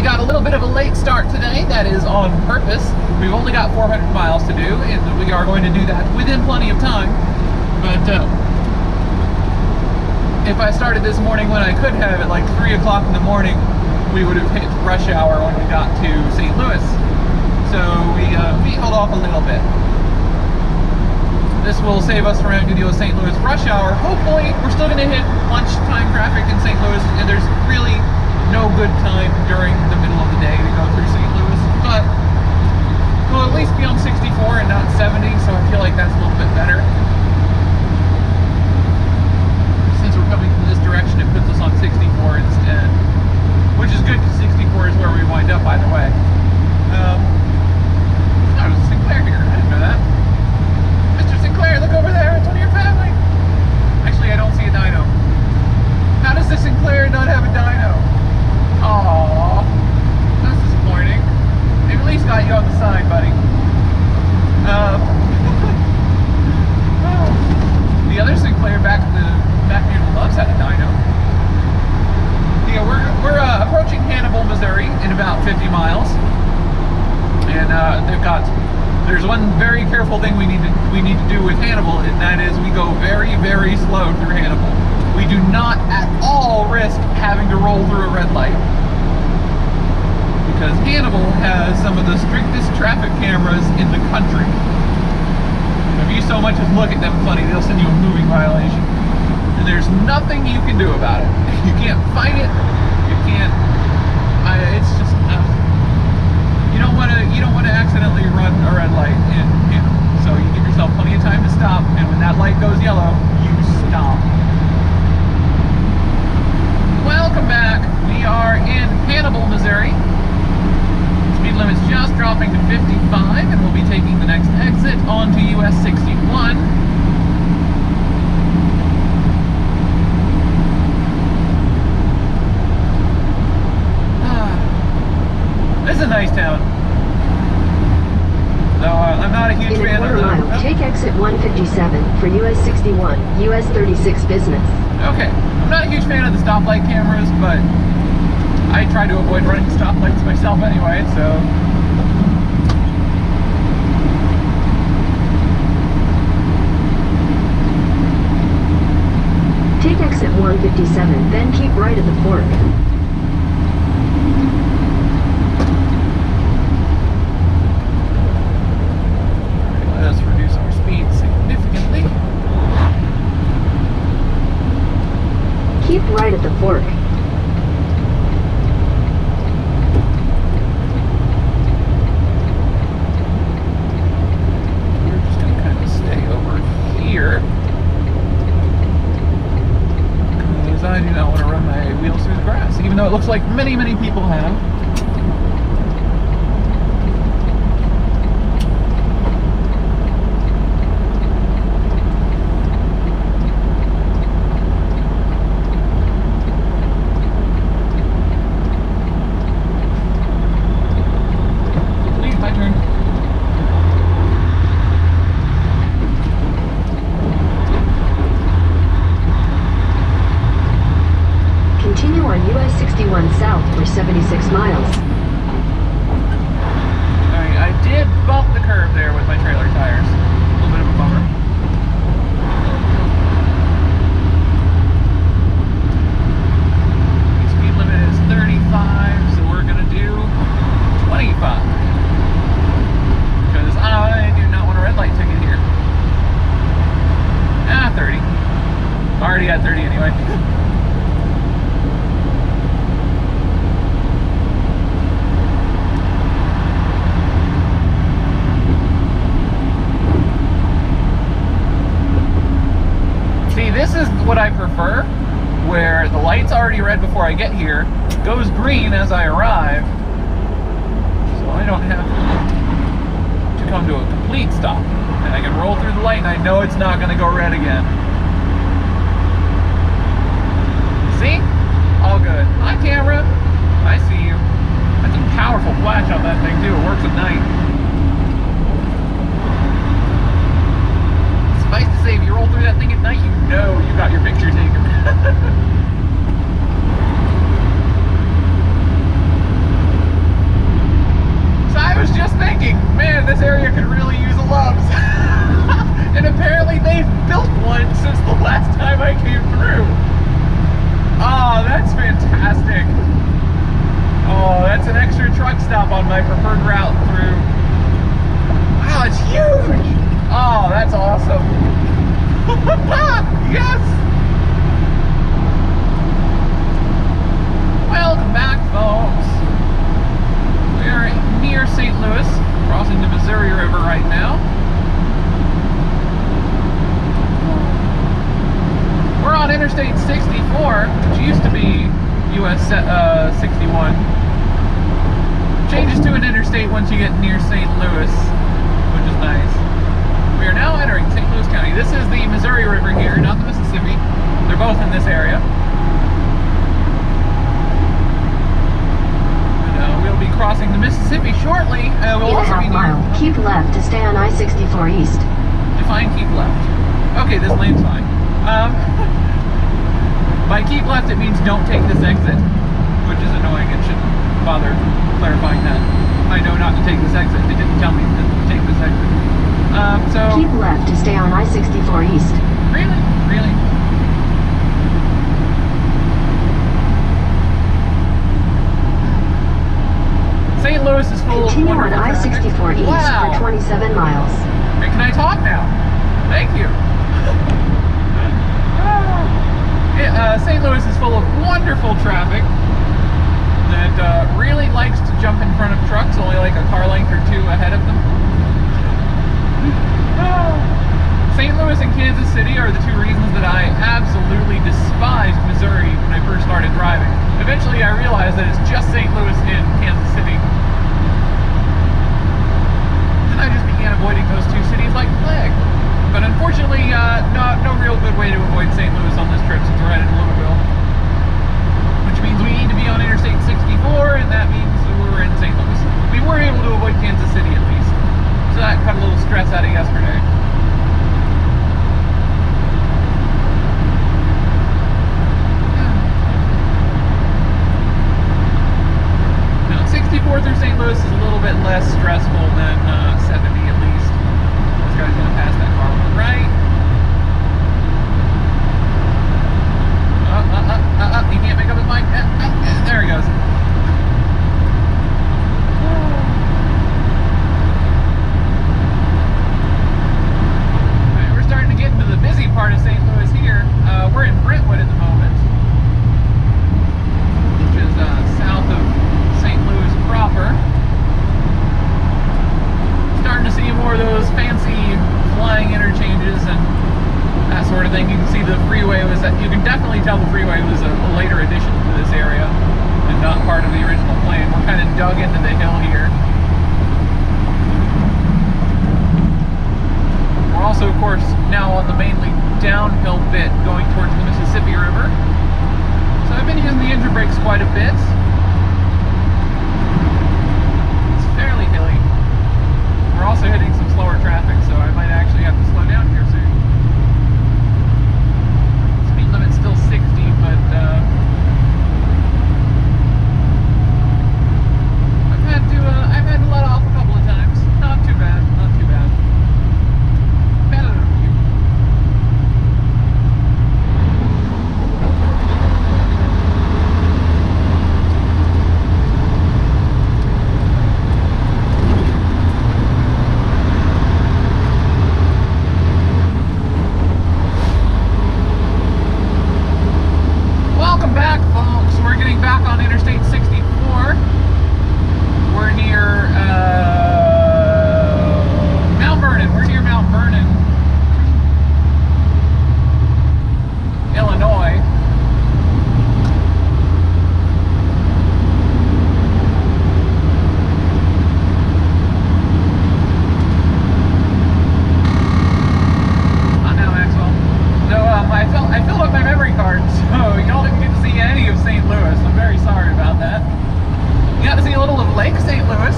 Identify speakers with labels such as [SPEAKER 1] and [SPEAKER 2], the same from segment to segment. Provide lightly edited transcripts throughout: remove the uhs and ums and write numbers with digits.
[SPEAKER 1] got a little bit of a late start today. That is on purpose. We've only got 400 miles to do, and we are going to do that within plenty of time. But if I started this morning when I could have at like 3 o'clock in the morning, we would have hit rush hour when we got to St. Louis. So we held off a little bit. This will save us from having to deal with St. Louis rush hour. Hopefully, we're still going to hit lunchtime traffic in St. Louis, and there's really no good time during the middle of the day to go through St. Louis. But we'll at least be on 64 and not 70, so I feel like that's a little bit better. Since we're coming from this direction, it puts us on 64 instead, which is good because 64 is where we wind up either way. I was Sinclair here. I didn't know that. Sinclair, look over there, it's one of your family. Actually, I don't see a dyno. How does the Sinclair not have a dyno? Aww, that's disappointing. They've at least got you on the sign, buddy. The other Sinclair back near the Loves had a dyno. Yeah, we're approaching Hannibal, Missouri in about 50 miles. And there's one very careful thing we need to do with Hannibal, and that is we go very, very slow through Hannibal. We do not at all risk having to roll through a red light, because Hannibal has some of the strictest traffic cameras in the country. If you so much as look at them funny, they'll send you a moving violation, and there's nothing you can do about it. You can't fight it. You can't. It's just. You don't want to accidentally run a red light in Hannibal. So you give yourself plenty of time to stop, and when that light goes yellow, you stop. Welcome back. We are in Hannibal, Missouri. Speed limit's just dropping to 55, and we'll be taking the next exit onto US 61. This is a nice town. So I'm not a huge fan of
[SPEAKER 2] the... Take exit 157 for US 61, US 36 business.
[SPEAKER 1] Okay. I'm not a huge fan of the stoplight cameras, but I try to avoid running stoplights myself anyway, so...
[SPEAKER 2] Take exit 157, then keep right at the fork. Keep right at the fork.
[SPEAKER 1] We're just going to kind of stay over here, because I do not want to run my wheels through the grass, even though it looks like many, many people have.
[SPEAKER 2] Continue on US 61 south for 76 miles.
[SPEAKER 1] Alright, I did bump the curb there with my trailer tires. A little bit of a bummer. The speed limit is 35, so we're going to do 25. Because I do not want a red light ticket here. 30. Already at 30 anyway. This is what I prefer, where the light's already red before I get here, goes green as I arrive, so I don't have to come to a complete stop. And I can roll through the light and I know it's not going to go red again. See? All good. Hi, camera. I see you. That's a powerful flash on that thing, too. It works at night. Suffice to say, if you roll through that thing at night, you know you got your picture taken. That's an extra truck stop on my preferred route through. Wow, it's huge! Oh, that's awesome. Yes! Welcome back, folks. We are near St. Louis, crossing the Missouri River right now. We're on Interstate 64, which used to be US 61. Changes to an interstate once you get near St. Louis, which is nice. We are now entering St. Louis County. This is the Missouri River here, not the Mississippi. They're both in this area. And, we'll be crossing the Mississippi shortly. We'll also be near...
[SPEAKER 2] Keep left to stay on I-64 East.
[SPEAKER 1] Define keep left. Okay, this lane's fine. By keep left, it means don't take this exit, which is annoying. It shouldn't bother clarifying that. I know not to take this exit. It didn't tell me to take this exit. So
[SPEAKER 2] keep left to stay on I-64 East.
[SPEAKER 1] Really? Really? St. Louis is full of
[SPEAKER 2] Continue on
[SPEAKER 1] wonderful
[SPEAKER 2] I-64 East
[SPEAKER 1] Wow.
[SPEAKER 2] for 27 miles.
[SPEAKER 1] Hey, can I talk now? Thank you. St. Louis is full of wonderful traffic that really likes to jump in front of trucks, only like a car length or two ahead of them. St. Louis and Kansas City are the two reasons that I absolutely despised Missouri when I first started driving. Eventually I realized that it's just St. Louis and Kansas City. And I just began avoiding those two cities like the plague. But unfortunately, no real good way to avoid St. Louis on this trip since we're headed to Louisville. Which means we need to be on Interstate 64, and that means we're in St. Louis. We were able to avoid Kansas City at least. So that cut a little stress out of yesterday. Now, 64 through St. Louis is a little bit less stressful than 70 at least. This guy's gonna pass that car on the right. He can't make up his mind. There he goes. Alright, we're starting to get into the busy part of St. Louis here. We're in Brentwood at the moment, which is south of St. Louis proper. Starting to see more of those fancy flying interchanges and that sort of thing. You can see the freeway was that. You can definitely tell the freeway was a later addition to this area and not part of the original plan. We're kind of dug into the hill here. We're also, of course, now on the mainly downhill bit going towards the Mississippi River. So I've been using the engine brakes quite a bit. It's fairly hilly. We're also hitting some slower traffic, so I might actually have to slow down here soon. Speed limit's still 60, but I've had to let off a couple of times. Not too bad, not too bad. Better than a few. Welcome back, folks. We're getting back on Interstate 64. We're near Mount Vernon. We're near Mount Vernon, Illinois. Not now, Maxwell. So I filled up my memory card, so y'all didn't get to see any of St. Louis. I'm very sorry about that. You got to see a little of Lake St. Louis.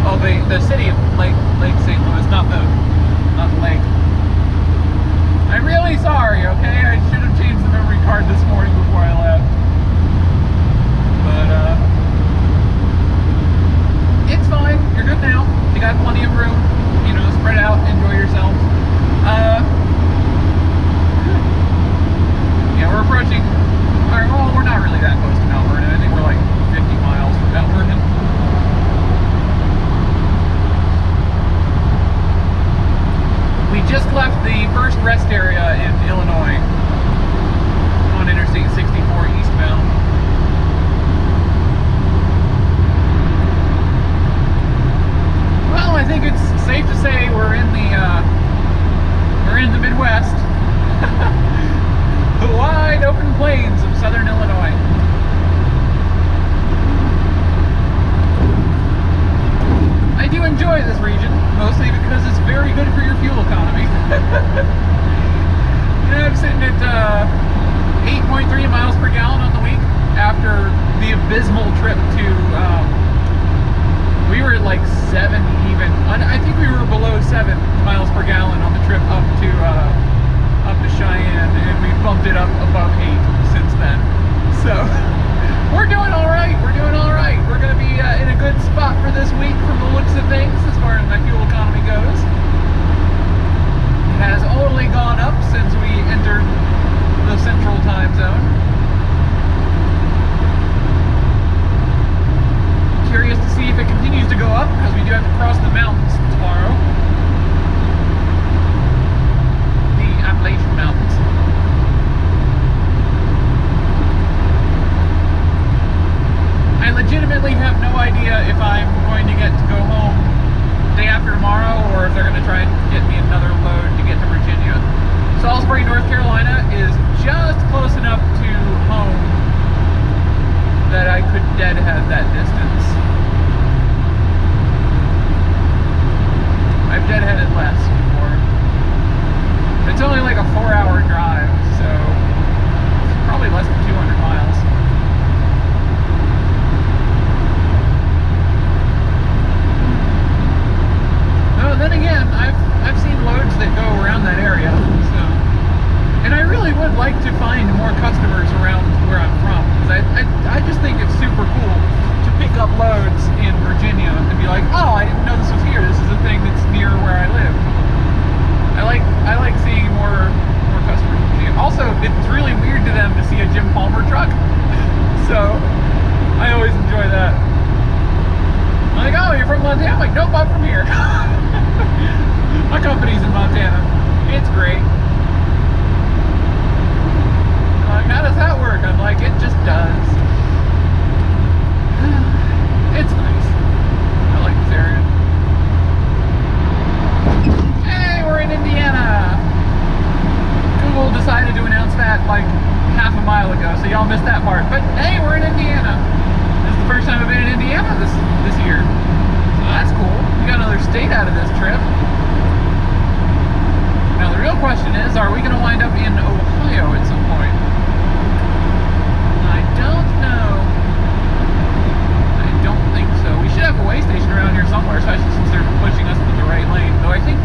[SPEAKER 1] Well, the city of Lake St. Louis, not the lake. I'm really sorry, okay? I should have changed the memory card this morning before I left. But it's fine. You're good now. You got plenty of room. You know, spread out, enjoy yourselves. Yeah, we're approaching. Well, we're not really that close to Mount Vernon. I think we're like 50 miles from Mount Vernon. plains of southern Illinois. I do enjoy this region, mostly because it's very good for your fuel economy. I'm sitting at 8.3 miles per gallon on the week after the abysmal trip to, we were at like 7 even. I think we were below 7 miles per gallon on the trip up to Cheyenne, and we bumped it up above 8 since then. So we're doing all right. We're doing all right. We're going to be in a good spot for this week from the looks of things as far as my fuel economy goes. It has only gone up since we entered the central time zone. Curious to see if it continues to go up, because we do have to cross the mountains tomorrow. The Appalachian Mountains. I legitimately have no idea if I'm going to get to go home day after tomorrow, or if they're going to try and get me another load to get to Virginia. Salisbury, North Carolina is just close enough to home that I could deadhead that distance. I've deadheaded less before. It's only like a 4-hour drive, so it's probably less than 200 miles. No, then again, I've seen loads that go around that area, so, and I really would like to find more customers around where I'm from, because I just think it's super cool to pick up loads in Virginia and be like, oh, I didn't know this was here. This is a thing that's near where I live. I like seeing more customers. Also, it's really weird to them to see a Jim Palmer truck, so I always enjoy that. I'm like, oh, you're from Montana? I'm like, nope, I'm from here. My company's in Montana. It's great. I'm like, how does that work? I'm like, it just does. It's nice. I like this area. Hey, we're in Indiana. Google decided to announce that like half a mile ago, so y'all missed that part. But hey, we're in Indiana. This is the first time I've been in Indiana this year. So that's cool. We got another state out of this trip. Now the real question is, are we going to wind up in Ohio at some point? I don't know. I don't think so. We should have a way station around here somewhere, especially since they're pushing us into the right lane. Though I think,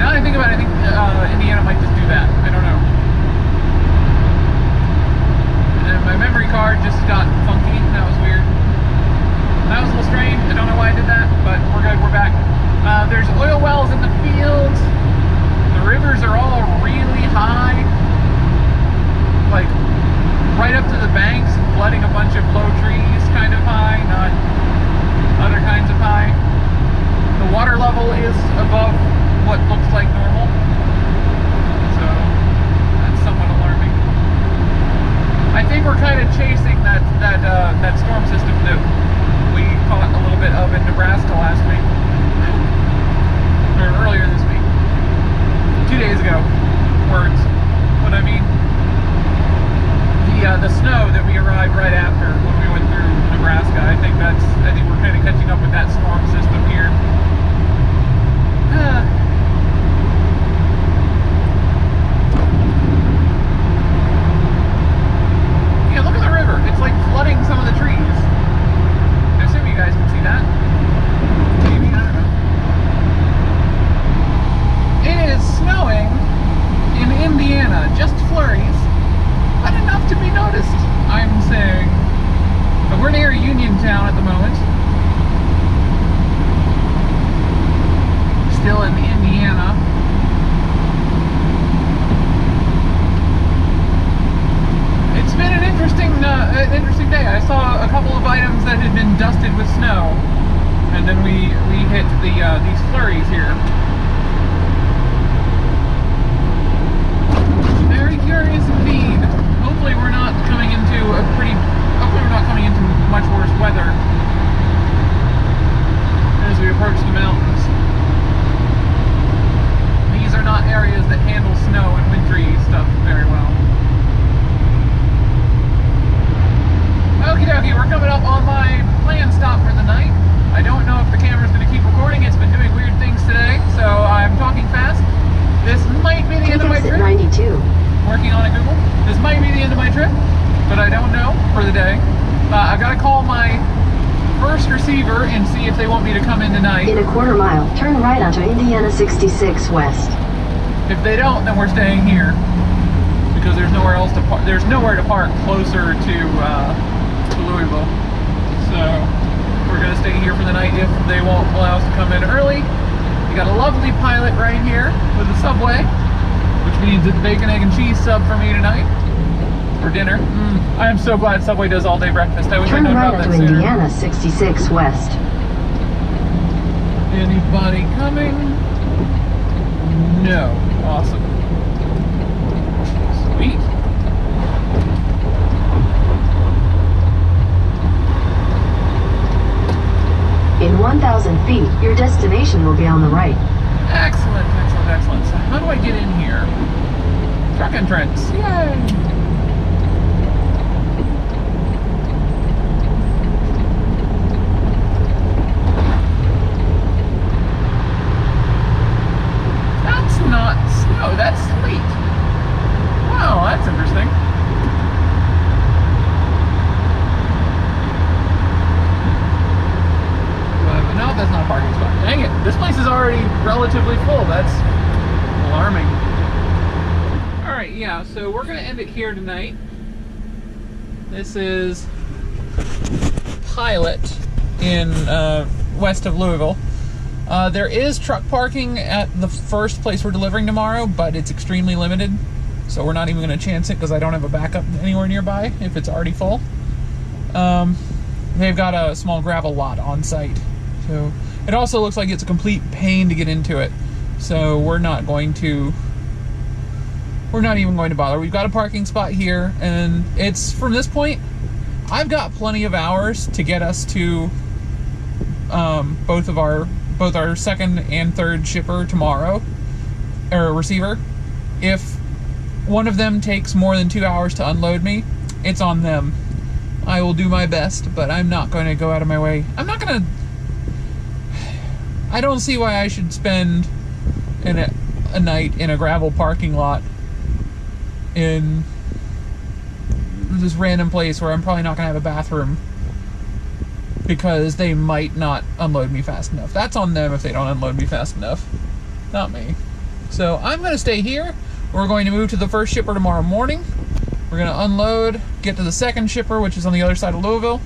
[SPEAKER 1] now that I think about it, I think Indiana might just do that. I don't know. And my memory card just got funky. That was weird. That was a little strange. I don't know why I did that, but we're good. We're back. There's oil wells in the fields. The rivers are all really high, like right up to the banks, flooding a bunch of low trees, kind of high, not other kinds of high. The water level is above what looks like normal, so that's somewhat alarming. I think we're kind of chasing that storm system that we caught a little bit of in Nebraska last week, or earlier this week. 2 days ago, words. What I mean, the snow that we arrived right after when we went through Nebraska. I think we're kind of catching up with that storm system here. Yeah, look at the river. It's like flooding some of the trees. I assume you guys can see that. Maybe, I don't know. It is snowing in Indiana, just flurries, but enough to be noticed, I'm saying. But we're near Uniontown at the moment. Still in Indiana. It's been an interesting day. I saw a couple of items that had been dusted with snow, and then we hit these flurries here. Very curious indeed. Hopefully we're not coming into much worse weather as we approach the mountains. These are not areas that handle snow and wintry stuff very well. but I don't know for the day. I gotta call my first receiver and see if they want me to come in tonight.
[SPEAKER 2] In a quarter mile, turn right onto Indiana 66 West.
[SPEAKER 1] If they don't, then we're staying here because there's nowhere else to park. There's nowhere to park closer to Louisville. So we're gonna stay here for the night if they won't allow us to come in early. We got a lovely Pilot right here with the Subway, which means it's bacon, egg, and cheese sub for me tonight for dinner. I am so glad Subway does all day breakfast. I wish I'd
[SPEAKER 2] Turn
[SPEAKER 1] known
[SPEAKER 2] right
[SPEAKER 1] about that
[SPEAKER 2] onto
[SPEAKER 1] sooner.
[SPEAKER 2] Indiana 66 West.
[SPEAKER 1] Anybody coming? No. Awesome. Sweet.
[SPEAKER 2] In 1,000 feet, your destination will be on the right.
[SPEAKER 1] Excellent, excellent, excellent. So how do I get in here? Truck entrance. Yay! That's not snow, that's sleet. Wow, that's interesting. No, that's not a parking spot. Dang it, this place is already relatively full. That's alarming. Alright, yeah, so we're going to end it here tonight. This is Pilot in west of Louisville. There is truck parking at the first place we're delivering tomorrow, but it's extremely limited. So we're not even going to chance it because I don't have a backup anywhere nearby if it's already full. They've got a small gravel lot on site. So it also looks like it's a complete pain to get into it. So we're not even going to bother. We've got a parking spot here, and it's from this point, I've got plenty of hours to get us to both our second and third shipper tomorrow, or receiver. If one of them takes more than 2 hours to unload me, it's on them. I will do my best, but I'm not going to go out of my way. I don't see why I should spend a night in a gravel parking lot in this random place where I'm probably not going to have a bathroom because they might not unload me fast enough. That's on them if they don't unload me fast enough, not me. So I'm going to stay here. We're going to move to the first shipper tomorrow morning. We're going to unload, get to the second shipper, which is on the other side of Louisville.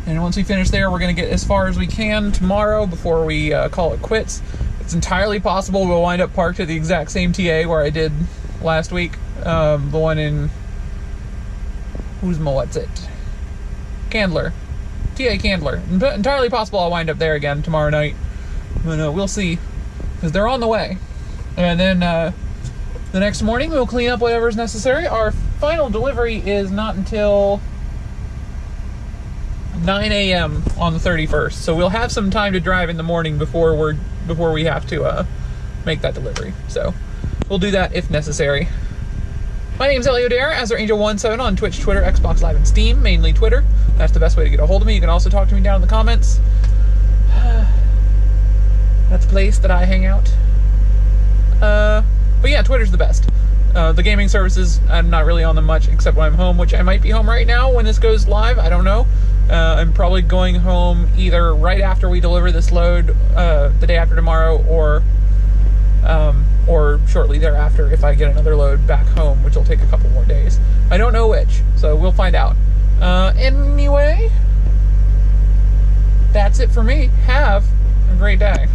[SPEAKER 1] And once we finish there, we're going to get as far as we can tomorrow before we call it quits. It's entirely possible we'll wind up parked at the exact same TA where I did last week. The one in... Candler. TA Candler. Entirely possible I'll wind up there again tomorrow night. But we'll see. Because they're on the way. And then the next morning we'll clean up whatever's necessary. Our final delivery is not until 9 a.m. on the 31st, so we'll have some time to drive in the morning before we have to make that delivery. So we'll do that if necessary. My name's MacLeod, AzerAngel17 on Twitch, Twitter, Xbox Live, and Steam, mainly Twitter. That's the best way to get a hold of me. You can also talk to me down in the comments. That's a place that I hang out. But yeah, Twitter's the best. The gaming services, I'm not really on them much except when I'm home, which I might be home right now when this goes live. I don't know. I'm probably going home either right after we deliver this load, the day after tomorrow, or shortly thereafter if I get another load back home, which will take a couple more days. I don't know which, so we'll find out. Anyway, that's it for me. Have a great day.